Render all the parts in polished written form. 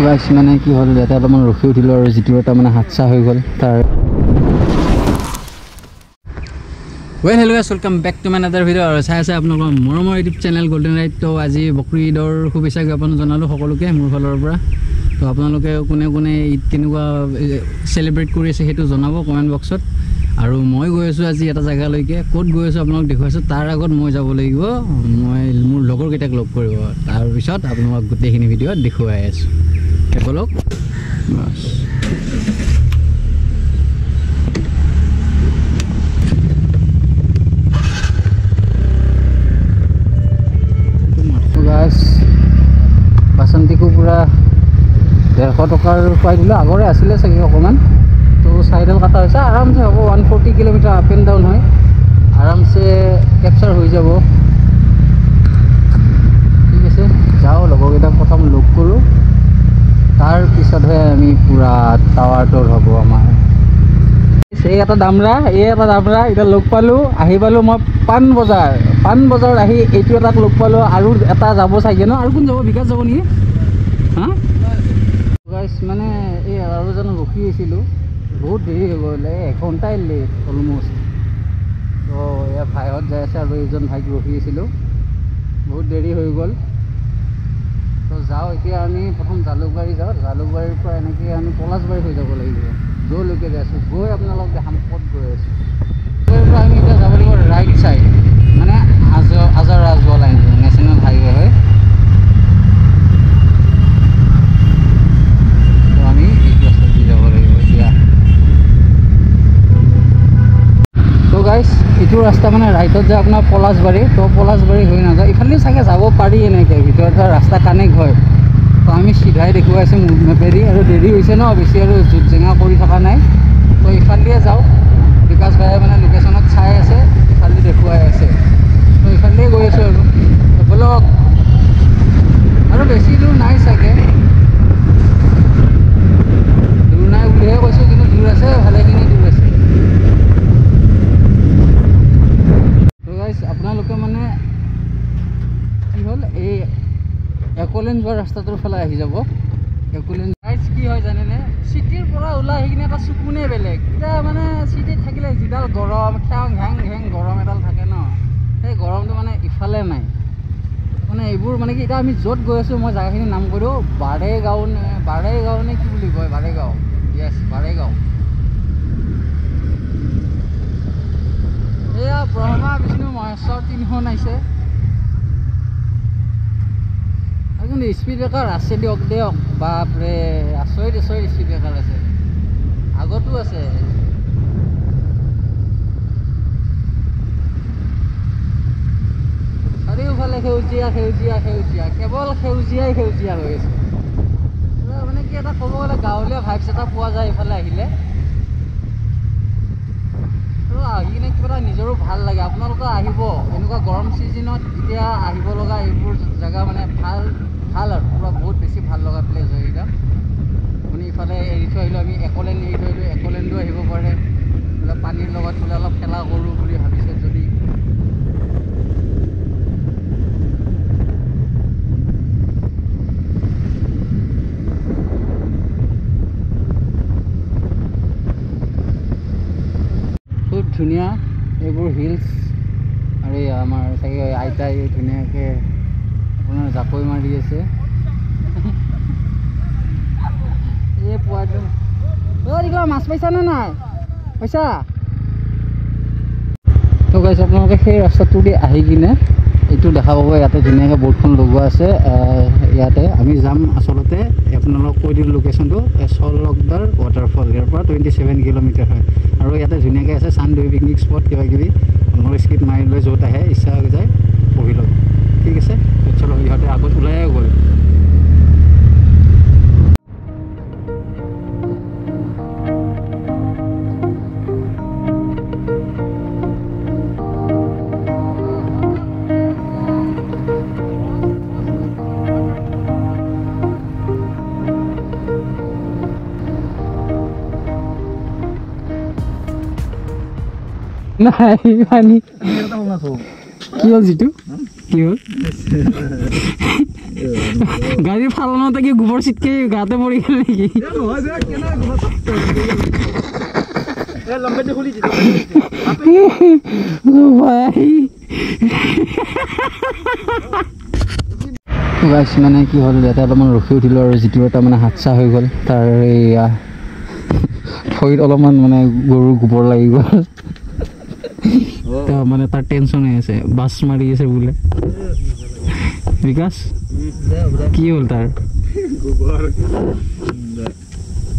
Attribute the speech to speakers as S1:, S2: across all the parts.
S1: গাইছ মানে কি হ'ল ইয়াতে অলপমান ৰখি উঠিলোঁ আৰু যিটো এটা মানে হাদচা হৈ গ'ল তাৰ Well, hello guys, welcome back to my another video. আৰু চাই আছে আপোনালোকৰ মৰমৰ ইউটিউব চেনেল গোল্ডেন ৰাইড। তো আজি বকৰি ঈদৰ শুভেচ্ছা জ্ঞাপন জনালোঁ সকলোকে মোৰ ফালৰ পৰা। তো আপোনালোকে কোনে কোনে ঈদ কেনেকুৱা চেলিব্ৰেট কৰি আছে সেইটো জনাব কমেণ্ট বক্সত। আৰু মই গৈ আছোঁ আজি এটা জেগালৈকে, ক'ত গৈ আছোঁ আপোনালোক দেখুৱাইছোঁ। তাৰ আগত মই যাব লাগিব, মই মোৰ লগৰকেইটাক লগ কৰিব। তাৰপিছত আপোনালোকক গোটেইখিনি ভিডিঅ'ত দেখুৱাই আছোঁ। বলক বাছ বাসন্তীকো পুৰা 150 টকাৰ খুৱাই দিলে। আগৰে আছিলে চাগে অকণমান, তো চাইডাল কাটা হৈছে। আৰামছে হ'ব, 140 কিলোমিটাৰ আপ এণ্ড ডাউন হয়, আৰামছে কেপচাৰ হৈ যাব। ঠিক আছে, যাওঁ লগৰকেইটাক প্ৰথম লগ কৰোঁ, তাৰপিছতহে আমি পুৰা টাৱাৰটোৰ হ'ব আমাৰ। এই এটা দামৰা এতিয়া লগ পালোঁ, আহি পালোঁ মই পাণবজাৰ আহি এইটো এটাক লগ পালোঁ। আৰু এটা যাব চাগে ন, আৰু কোন যাব? বিকাশ যাব নেকি? হা গাইছ মানে এই আৰু এজন ৰখি আছিলোঁ, বহুত দেৰি হৈ গ'ল, 1 ঘণ্টাই লেট অলমষ্ট। তো এয়া ভাইহঁত যাই আছে আৰু এইজন ভাইক ৰখি আছিলোঁ, বহুত দেৰি হৈ গ'ল। তো যাওঁ এতিয়া আমি প্ৰথম জালুকবাৰী যাওঁ, জালুকবাৰীৰ পৰা এনেকৈ আমি পলাশবাৰী হৈ যাব লাগিব। য'লৈকে যাই আছোঁ গৈ আপোনালোক দেখাম ক'ত গৈ আছোঁ। জালুকবাৰীৰ পৰা আমি এতিয়া যাব লাগিব ৰাইট ছাইড, মানে আজাৰ ৰাজগড় লাইনটো নেশ্যনেল হাইৱে হয়। তো আমি এইটো ৰাস্তাত দি যাব লাগিব এতিয়া। তো গাইছ এইটো ৰাস্তা মানে ৰাইটত যায় আপোনাৰ পলাশবাৰী। তো পলাশবাৰী হৈ নাযায়, ইফালে চাগে যাব পাৰি এনেকৈ, ভিতৰত ৰাস্তা কানেক্ট হয়। তো আমি চিধাই দেখুৱাইছোঁ মোৰ মেপেদি, আৰু দেৰি হৈছে ন বেছি, আৰু জোট জেঙা কৰি থকা নাই। তো ইফালেদিয়ে যাওঁ, বিকাশ ভাইয়ে মানে লোকেশ্যনত চাই আছে, ইফালে দেখুৱাই আছে। তো ইফালেদিয়ে গৈ আছোঁ আৰু বলক। আৰু বেছি দূৰ নাই চাগে, দূৰ নাই বুলিহে কৈছোঁ, কিন্তু দূৰ আছে, ভালেখিনি দূৰ আছে। তো গাইছ আপোনালোকে মানে কি হ'ল, এই একলেণ্ড যোৱা ৰাস্তাটোৰ ফালে আহি যাব। একলেণ্ড গাইছ কি হয় জানেনে, চিটিৰ পৰা ওলাই আহি কিনে এটা চকুনে বেলেগ। এতিয়া মানে চিটিত থাকিলে যিডাল গৰম, ঘেং গৰম এডাল থাকে ন, সেই গৰমটো মানে ইফালে নাই। মানে এইবোৰ মানে কি, এতিয়া আমি য'ত গৈ আছোঁ, মই জেগাখিনিৰ নাম কৈ দিওঁ, বাৰেগাঁও নে কি বুলি কয়, বাৰেগাঁও, য়েছ বাৰেগাঁও। এয়া ব্ৰহ্মা বিষ্ণু মহেশ্বৰ তিনিখন আহিছে। কিন্তু স্পীড ব্ৰেকাৰ আছে দিয়ক বাপৰে, আচৰিত স্পীড ব্ৰেকাৰ আছে, আগতো আছে। চাৰিওফালে সেউজীয়া কেৱল সেউজীয়াই হৈ আছে। মানে কি এটা ক'ব গ'লে গাঁৱলীয়া ভাইবছ এটা পোৱা যায় এইফালে আহিলে। তো আহি কিনে কিবা এটা নিজৰো ভাল লাগে। আপোনালোকে আহিব এনেকুৱা গৰম ছিজনত, এতিয়া আহিব লগা এইবোৰ জেগা মানে ভাল আৰু পুৰা বহুত বেছি ভাল লগা প্লেচ হয় এইকেইটা। আপুনি ইফালে এৰি থৈ আহিলোঁ, আমি একলেণ্ড এৰি থৈ আহিলোঁ, একলেণ্ডো আহিব পাৰে। বোলে পানীৰ লগত বোলে অলপ খেলা কৰোঁ বুলি ভাবিছে যদি। খুব ধুনীয়া এইবোৰ হিলছ। আৰু আমাৰ চাগে আইতাই ধুনীয়াকৈ আপোনাৰ জাকৈ মাৰি আছে। এই পোৱাটো কিবা মাছ পাইছানে নাই? পইচা তো গাইছ আপোনালোকে সেই ৰাস্তাটোদি আহি কিনে এইটো দেখা পাব, ইয়াতে ধুনীয়াকৈ বৰ্ডখন লগোৱা আছে। ইয়াতে আমি যাম, আচলতে আপোনালোকক কৈ দিলোঁ লোকেশ্যনটো, চলকদাৰ ৱাটাৰফল। ইয়াৰ পৰা 27 কিলোমিটাৰ হয়। আৰু ইয়াতে ধুনীয়াকৈ আছে চান্দুই পিকনিক স্পট, কিবাকিবি আপোনালোকে স্কিপ মাৰি লৈ য'ত আহে ইচ্ছা যায় পঢ়ি ল'ব। ঠিক আছে, চলক ইহঁতে আগত ওলাই গ'ল। নাই পানী কি হ'ল, যিটো কি হ'ল গাড়ী ফালনতে কি গোবৰ চিটকে গাতে পৰি গ'ল নেকি মানে কি হ'ল ইয়াতে অলপমান ৰখি উঠিলোঁ আৰু যিটো এটা মানে হাদচা হৈ গ'ল তাৰ এইয়া ভৰিত অলপমান মানে গৰুৰ গোবৰ লাগি গ'ল মানে তাৰ টেনশ্যন হৈ আছে বাছ মাৰি আছে বোলে বিকাশ কি হ'ল তাৰ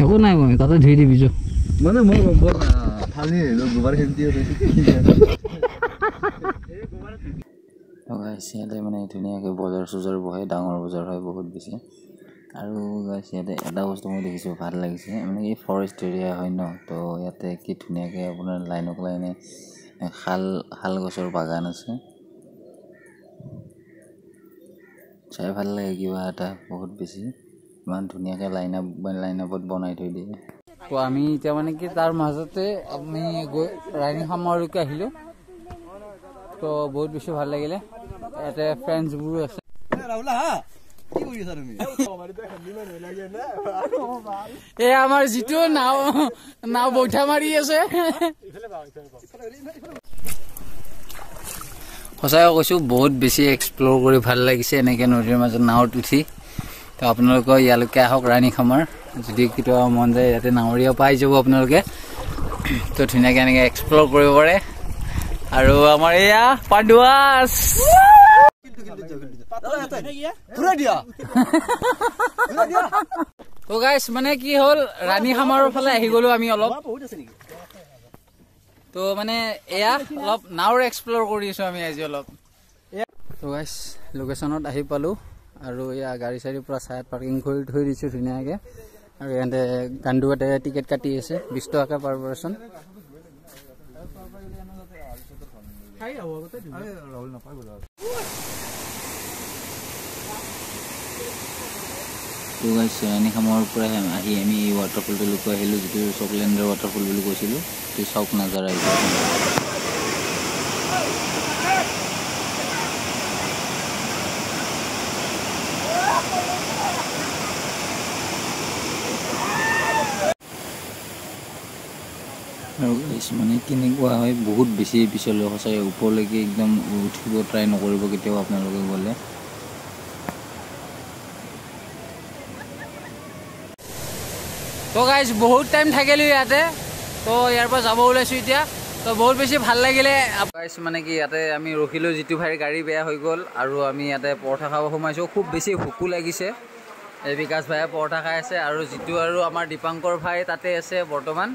S1: একো নাই মই তাতে ধুই দিবিছো মানে মই গম পোৱা খালি গোবৰ খেতি ইয়াতে মানে ধুনীয়াকৈ বজাৰ চজাৰ বহে ডাঙৰ বজাৰ হয় বহুত বেছি আৰু ইয়াতে এটা বস্তু মই দেখিছোঁ ভাল লাগিছে মানে এই ফৰেষ্ট এৰিয়া হয় ন তো ইয়াতে কি ধুনীয়াকৈ আপোনাৰ লাইনক লাইনে শাল গছৰ বাগান আছে চাই ভাল লাগে কিবা এটা বহুত বেছি ইমান ধুনীয়াকৈ লাইন আপত বনাই থৈ দিয়ে তো আমি এতিয়া মানে কি তাৰ মাজতে আমি গৈ ৰাইডিং খামাৰলৈকে আহিলোঁ তো বহুত বেছি ভাল লাগিলে ইয়াতে ফ্ৰেণ্ডছবোৰো আছে এই আমাৰ যিটো নাও বৈঠা মাৰি আছে সঁচাকৈ কৈছোঁ বহুত বেছি এক্সপ্ল'ৰ কৰি ভাল লাগিছে এনেকৈ নদীৰ মাজত নাৱত উঠি তো আপোনালোকে ইয়ালৈকে আহক ৰাণী খামাৰ যদি কেতিয়াবা মন যায় ইয়াতে নাৱৰীয়া পাই যাব আপোনালোকে তো ধুনীয়াকৈ এনেকৈ এক্সপ্ল'ৰ কৰিব পাৰে আৰু আমাৰ এয়া পাণ্ডুৱাছ তো গাইছ মানে কি হ'ল ৰাণী খামাৰৰ ফালে আহি গ'লো আমি অলপ তো মানে এয়া অলপ নাওৰ এক্সপ্ল'ৰ কৰি আছোঁ আমি আজি অলপ তো গাইছ লোকেশ্যনত আহি পালোঁ আৰু এয়া গাড়ী চাড়ীৰ পৰা ছাইড পাৰ্কিং কৰি থৈ দিছোঁ ধুনীয়াকৈ আৰু ইয়াতে গাণ্ডুৱাতে টিকেট কাটি আছে 20 টকা পাৰ পাৰ্চন তো গাইছ ৰাণী খামাৰৰ পৰা আহি আমি এই ৱাটাৰফলটো লুকুৱাই আহিলোঁ যিটো চকলেণ্ডৰ ৱাটাৰফল বুলি কৈছিলোঁ তো চাওক নাজাৰা আৰু মানে কেনেকুৱা হয় বহুত বেছি পিছলৈ সঁচাকৈ ওপৰলৈকে একদম উঠিব ট্ৰাই নকৰিব কেতিয়াও আপোনালোকে গ'লে তো গাইজ বহুত টাইম থাকিলোঁ ইয়াতে তো ইয়াৰ পৰা যাব ওলাইছোঁ এতিয়া তো বহুত বেছি ভাল লাগিলে গাইজ মানে কি ইয়াতে আমি ৰখিলোঁ যিটো ভাইৰ গাড়ী বেয়া হৈ গ'ল আৰু আমি ইয়াতে পৰঠা খাব সোমাইছোঁ খুব বেছি ভোকো লাগিছে এই বিকাশ ভাইয়ে পৰঠা খাই আছে আৰু যিটো আৰু আমাৰ দীপাংকৰ ভাই তাতে আছে বৰ্তমান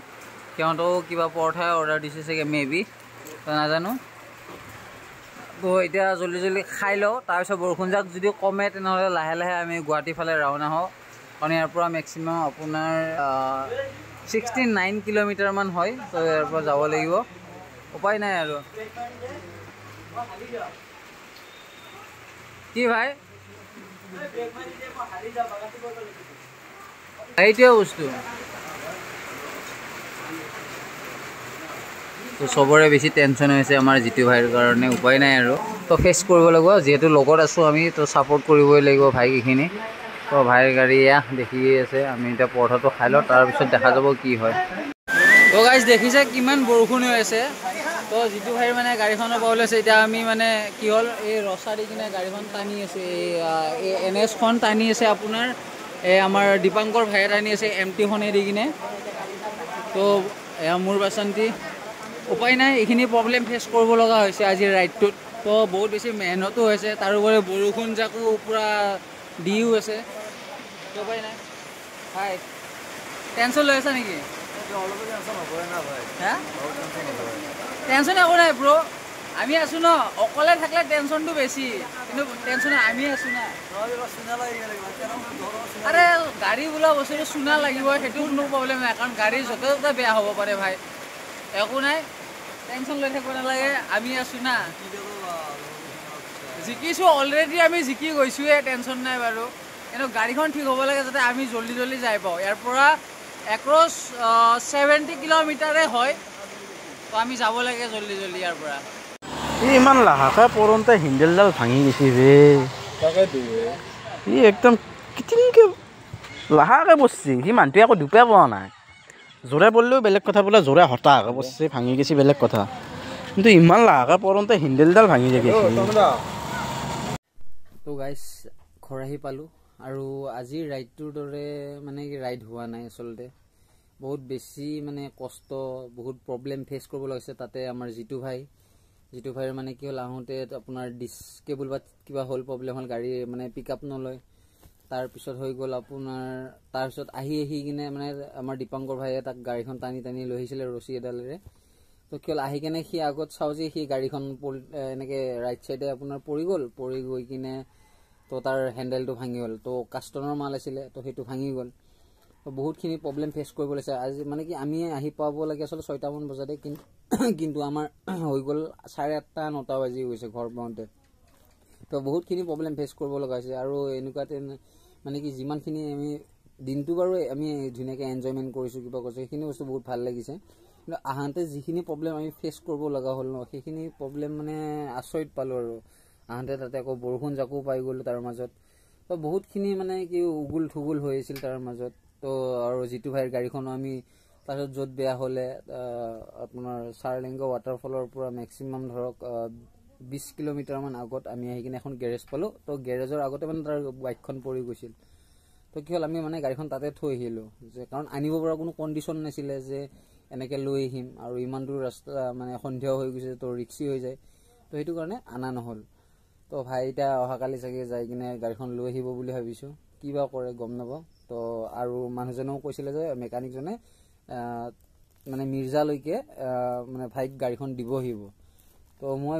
S1: সিহঁতেও কিবা পৰঠা অৰ্ডাৰ দিছে চাগে মেবি তো নাজানো তো এতিয়া জল্দি জল্দি খাই লওঁ তাৰপিছত বৰষুণজাক যদি কমে তেনেহ'লে লাহে লাহে আমি গুৱাহাটীৰ ফালে ৰাওনা হওঁ কাৰণ ইয়াৰ পৰা মেক্সিমাম আপোনাৰ 69 কিলোমিটাৰমান হয় তো ইয়াৰ পৰা যাব লাগিব উপায় নাই আৰু কি ভাই এইটোৱে বস্তু তো চবৰে বেছি টেনশ্যন হৈছে আমাৰ জিতু ভাইৰ কাৰণে উপায় নাই আৰু তো ফেচ কৰিব লাগিব যিহেতু লগত আছোঁ আমি তো ছাপোৰ্ট কৰিবই লাগিব ভাইকেইখিনি তো ভাইৰ গাড়ী এয়া দেখিয়ে আছে আমি এতিয়া পৰঠাটো খাই লওঁ তাৰপিছত দেখা যাব কি হয় তো গাইজ দেখিছে কিমান বৰষুণ হৈ আছে তো জিতু ভাইৰ মানে গাড়ীখনৰ পৰা ওলাইছে এতিয়া আমি মানে কি হ'ল এই ৰচা দি কিনে গাড়ীখন টানি আছোঁ এই NSখন টানি আছে আপোনাৰ এই আমাৰ দীপাংকৰ ভাইয়ে টানি আছে MT-খন এৰি কিনে তো এয়া মোৰ বাচন্তি উপায় নাই এইখিনি প্ৰব্লেম ফেচ কৰিব লগা হৈছে আজিৰ ৰাইডটোত তো বহুত বেছি মেহনতো হৈছে তাৰোপৰি বৰষুণ জাকো পূৰা দিও আছে তো উপায় নাই ভাই টেনশ্যন লৈ আছা নেকি হা টেনশ্যন একো নাই ব্ৰ আমি আছোঁ ন অকলে থাকিলে টেনশ্যনটো বেছি কিন্তু টেনশ্যন আমি আছোঁ না আৰে গাড়ী বোলা বস্তুটো চুনা লাগিব সেইটো কোনো প্ৰব্লেম নাই কাৰণ গাড়ী য'তে ত'তে বেয়া হ'ব পাৰে ভাই একো নাই টেনশ্যন লৈ থাকিব নালাগে আমি আছোঁ না জিকিছোঁ অলৰেডি আমি জিকি গৈছোঁৱে টেনশ্যন নাই বাৰু কিন্তু গাড়ীখন ঠিক হ'ব লাগে যাতে আমি জল্দি জল্দি যাই পাওঁ ইয়াৰ পৰা এক্ৰছ 70 কিলোমিটাৰে হয় তো আমি যাব লাগে জল্দি জল্দি ইয়াৰ পৰা
S2: ইমান লাহাকে পৰোঁতে হেণ্ডেলডাল ভাঙি গৈছে ৰে
S1: তাকেতো
S2: সি একদম কিটিংকে লাহাকে বসছে সি মানুহটোৱে একো দুপে পোৱা নাই জোৰে পড়লেও বেলেগ কথা বোলে জোৰে হঠাকে বসছে ভাঙি গেছি বেলেগ কথা কিন্তু ইমান লাহাকে পড়োঁতে হেণ্ডেলডাল ভাঙি যায় গেছি
S1: তো গাইছ ঘৰ আহি পালোঁ আৰু আজিৰ ৰাইডটোৰ দৰে মানে কি ৰাইড হোৱা নাই আচলতে বহুত বেছি মানে কষ্ট বহুত প্ৰব্লেম ফেচ কৰিব লাগিছে তাতে আমাৰ জিতু ভাইৰ মানে কি হ'ল আহোঁতে আপোনাৰ ডিস্ক কেবল বা কিবা হ'ল প্ৰব্লেম হ'ল গাড়ী মানে পিক আপ নলয় তাৰপিছত হৈ গ'ল আপোনাৰ তাৰপিছত আহি কিনে মানে আমাৰ দীপাংকৰ ভাইয়ে তাক গাড়ীখন টানি লৈ আহিছিলে ৰছী এডালেৰে তো কি হ'ল আহি কিনে সি আগত চাওঁ যে সি গাড়ীখন এনেকৈ ৰাইট চাইডে আপোনাৰ পৰি গৈ কিনে তো তাৰ হেণ্ডেলটো ভাঙি গ'ল তো কাষ্টমাৰৰ মাল আছিলে তো সেইটো ভাঙি গ'ল তো বহুতখিনি প্ৰব্লেম ফেচ কৰিব লাগিছে আজি মানে কি আমি আহি পাব লাগে আচলতে 6টামান বজাতে কিন্তু আমাৰ হৈ গ'ল 8:30 9টা বাজি গৈছে ঘৰ পাওঁতে তো বহুতখিনি প্ৰব্লেম ফেচ কৰিব লগা হৈছে আৰু এনেকুৱাতে মানে কি যিমানখিনি আমি দিনটো বাৰু আমি ধুনীয়াকৈ এনজয়মেণ্ট কৰিছোঁ কিবা কৰিছোঁ সেইখিনি বস্তু বহুত ভাল লাগিছে কিন্তু আহাঁতে যিখিনি প্ৰব্লেম আমি ফেচ কৰিব লগা হ'ল ন সেইখিনি প্ৰব্লেম মানে আচৰিত পালোঁ আৰু আহাঁতে তাতে আকৌ বৰষুণ জাকো পাই গ'লোঁ তাৰ মাজত তো বহুতখিনি মানে কি উগুল থুগুল হৈ আছিল তাৰ মাজত তো আৰু জিতু ভাইৰ গাড়ীখনো আমি তাৰপিছত য'ত বেয়া হ'লে আপোনাৰ চাৰলিংগ ৱাটাৰফলৰ পৰা মেক্সিমাম ধৰক 20 কিলোমিটাৰমান আগত আমি আহি কিনে এখন গেৰেজ পালোঁ তো গেৰেজৰ আগতে মানে তাৰ বাইকখন পৰি গৈছিল তো কি হ'ল আমি মানে গাড়ীখন তাতে থৈ আহিলোঁ যে কাৰণ আনিব পৰা কোনো কণ্ডিশ্যন নাছিলে যে এনেকৈ লৈ আহিম আৰু ইমান দূৰ ৰাস্তা মানে সন্ধিয়াও হৈ গৈছে তো ৰিক্সি হৈ যায় তো সেইটো কাৰণে অনা নহ'ল তো ভাই এতিয়া অহাকালি চাগে যাই কিনে গাড়ীখন লৈ আহিব বুলি ভাবিছোঁ কি বা কৰে গম নাপাওঁ তো আৰু মানুহজনেও কৈছিলে যে মেকানিকজনে মানে মিৰ্জালৈকে মানে ভাইক গাড়ীখন দিব আহিব তো মই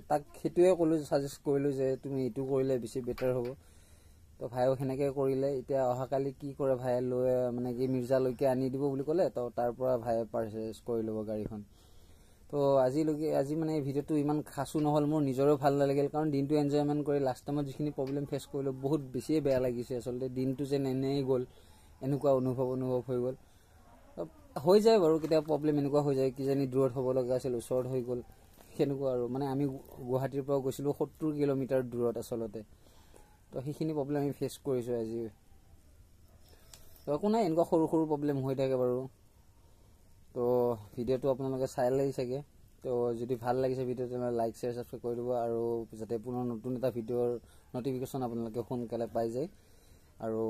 S1: তাক সেইটোৱে ক'লোঁ ছাজেষ্ট কৰিলোঁ যে তুমি এইটো কৰিলে বেছি বেটাৰ হ'ব তো ভাইও সেনেকৈ কৰিলে এতিয়া অহাকালি কি কৰে ভাইয়ে লৈ মানে কি মিৰ্জালৈকে আনি দিব বুলি ক'লে তো তাৰ পৰা ভাইয়ে পাৰ্চেছ কৰি ল'ব গাড়ীখন তো আজি মানে ভিডিঅ'টো ইমান খাচো নহ'ল মোৰ নিজৰো ভাল নালাগিল কাৰণ দিনটো এনজয়মেণ্ট কৰি লাষ্ট টাইমত যিখিনি প্ৰব্লেম ফেচ কৰিলোঁ বহুত বেছিয়ে বেয়া লাগিছে আচলতে দিনটো যেন এনেই গ'ল এনেকুৱা অনুভৱ হৈ গ'ল হৈ যায় বাৰু কেতিয়াবা প্ৰব্লেম এনেকুৱা হৈ যায় কিজানি দূৰত হ'ব লগা আছিল ওচৰত হৈ গ'ল সেনেকুৱা আৰু মানে আমি গুৱাহাটীৰ পৰা গৈছিলোঁ 70 কিলোমিটাৰ দূৰত আচলতে তো সেইখিনি প্ৰব্লেম আমি ফেচ কৰিছোঁ আজি তো একো নাই এনেকুৱা সৰু প্ৰব্লেম হৈ থাকে বাৰু তো ভিডিঅ'টো আপোনালোকে চালেই চাগে তো যদি ভাল লাগিছে ভিডিঅ'টো তেনেহ'লে লাইক শ্বেয়াৰ ছাবস্ক্ৰাইব কৰি দিব আৰু যাতে পুনৰ নতুন এটা ভিডিঅ'ৰ নটিফিকেশ্যন আপোনালোকে সোনকালে পাই যায় আৰু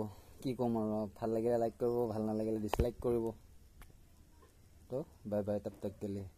S1: কি ক'ম আৰু ভাল লাগিলে লাইক কৰিব ভাল নালাগিলে ডিছলাইক কৰিব তো বাই বাই তব তক के लिए